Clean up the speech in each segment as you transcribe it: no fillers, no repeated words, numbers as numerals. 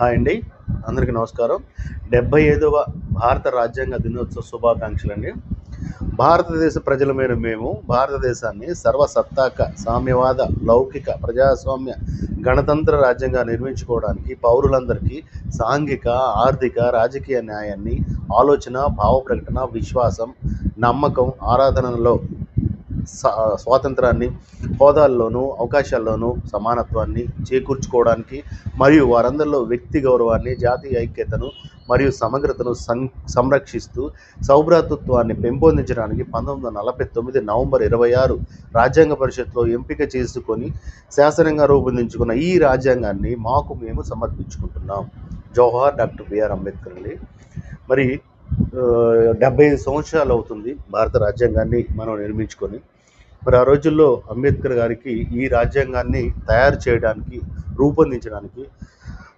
Hi అండి, అందరికీ నమస్కారం. 75వ భారత రాజ్యాంగ దినోత్సవ శుభాకాంక్షలండి. భారతదేశ ప్రజలమైన మేము భారతదేశాన్ని సర్వసత్తాక సామ్యవాద లౌకిక ప్రజాస్వామ్య గణతంత్ర రాజ్యంగా నిర్మించుకోవడానికి పౌరులందరికీ సాంఘిక ఆర్థిక రాజకీయ న్యాయాన్ని ఆలోచన భావ ప్రకటన విశ్వాసం నమ్మకం ఆరాధనలో స్వాతంత్రాన్ని హోదాల్లోనూ అవకాశాల్లోనూ సమానత్వాన్ని చేకూర్చుకోవడానికి మరియు వారందరిలో వ్యక్తి గౌరవాన్ని జాతీయ ఐక్యతను మరియు సమగ్రతను సంరక్షిస్తూ సౌభ్రాతృత్వాన్ని పెంపొందించడానికి 1949 నవంబర్ 26 రాజ్యాంగ పరిషత్లో ఎంపిక చేసుకొని శాసనంగా రూపొందించుకున్న ఈ రాజ్యాంగాన్ని మాకు మేము సమర్పించుకుంటున్నాం. జోహార్ డాక్టర్ బిఆర్ అంబేద్కర్ అండి. మరి 75 సంవత్సరాలు అవుతుంది భారత రాజ్యాంగాన్ని మనం నిర్మించుకొని. మరి ఆ రోజుల్లో అంబేద్కర్ గారికి ఈ రాజ్యాంగాన్ని తయారు చేయడానికి రూపొందించడానికి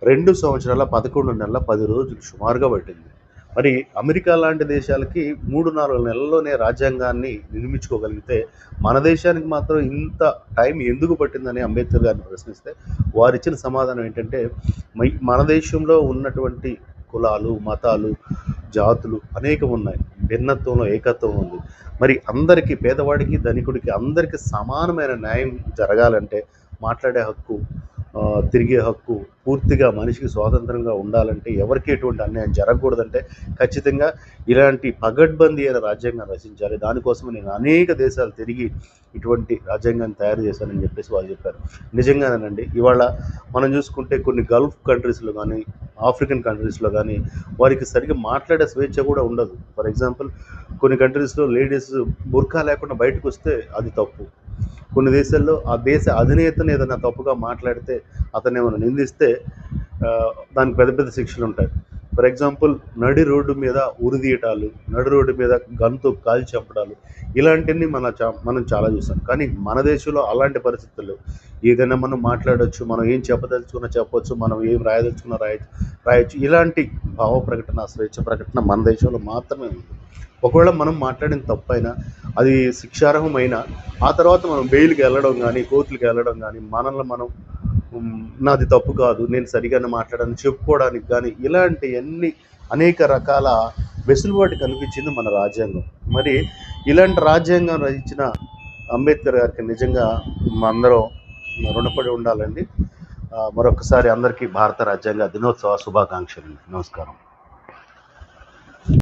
2 సంవత్సరాల 11 నెలల 10 రోజులు సుమారుగా పట్టింది. మరి అమెరికా లాంటి దేశాలకి 3-4 నెలల్లోనే రాజ్యాంగాన్ని నిర్మించుకోగలిగితే మన దేశానికి మాత్రం ఇంత టైం ఎందుకు పట్టిందని అంబేద్కర్ గారిని ప్రశ్నిస్తే వారిచ్చిన సమాధానం ఏంటంటే, మన దేశంలో ఉన్నటువంటి కులాలు మతాలు జాతులు అనేకం ఉన్నాయి, భిన్నత్వంలో ఏకత్వం ఉంది. మరి అందరికీ పేదవాడికి ధనికుడికి అందరికీ సమానమైన న్యాయం జరగాలంటే మాట్లాడే హక్కు తిరిగే హక్కు పూర్తిగా మనిషికి స్వాతంత్రంగా ఉండాలంటే ఎవరికి ఎటువంటి అన్యాయం జరగకూడదంటే ఖచ్చితంగా ఇలాంటి పగడ్బందీ అయిన రాజ్యాంగం రచించాలి. దానికోసం నేను అనేక దేశాలు తిరిగి ఇటువంటి రాజ్యాంగాన్ని తయారు చేశానని చెప్పేసి వాళ్ళు చెప్పారు. నిజంగానేనండి. ఇవాళ మనం చూసుకుంటే కొన్ని గల్ఫ్ కంట్రీస్లో కానీ ఆఫ్రికన్ కంట్రీస్లో కానీ వారికి సరిగ్గా మాట్లాడే స్వేచ్ఛ కూడా ఉండదు. ఫర్ ఎగ్జాంపుల్ కొన్ని కంట్రీస్లో లేడీస్ బుర్కా లేకుండా బయటకు వస్తే అది తప్పు. కొన్ని దేశాల్లో ఆ దేశ అధినేతను ఏదైనా తప్పుగా మాట్లాడితే అతను ఏమైనా నిందిస్తే దానికి పెద్ద పెద్ద శిక్షలు ఉంటాయి. ఫర్ ఎగ్జాంపుల్ నడి రోడ్డు మీద ఉరిదీయటాలు, నడి రోడ్డు మీద గన్తో కాల్చి చంపడాలు ఇలాంటివన్నీ మనం చాలా చూసాం. కానీ మన దేశంలో అలాంటి పరిస్థితులు ఏదైనా మనం మాట్లాడవచ్చు, మనం ఏం చెప్పదలుచుకున్నా చెప్పవచ్చు, మనం ఏం రాయదలుచుకున్నా రాయొచ్చు. ఇలాంటి భావ ప్రకటన స్వేచ్ఛ ప్రకటన మన దేశంలో మాత్రమే ఉంది. ఒకవేళ మనం మాట్లాడిన తప్పైనా అది శిక్షార్హమైనా ఆ తర్వాత మనం బెయిల్కి వెళ్ళడం కానీ కోర్టులకు వెళ్ళడం కానీ మనల్ని మనం నాది తప్పు కాదు నేను సరిగానే మాట్లాడాలని చెప్పుకోవడానికి కానీ ఇలాంటివన్నీ అనేక రకాల వెసులుబాటు కనిపించింది మన రాజ్యాంగం. మరి ఇలాంటి రాజ్యాంగం రచించిన అంబేద్కర్ గారికి నిజంగా అందరం రుణపడి ఉండాలండి. మరొకసారి అందరికీ భారత రాజ్యాంగ దినోత్సవ శుభాకాంక్షలు. నమస్కారం.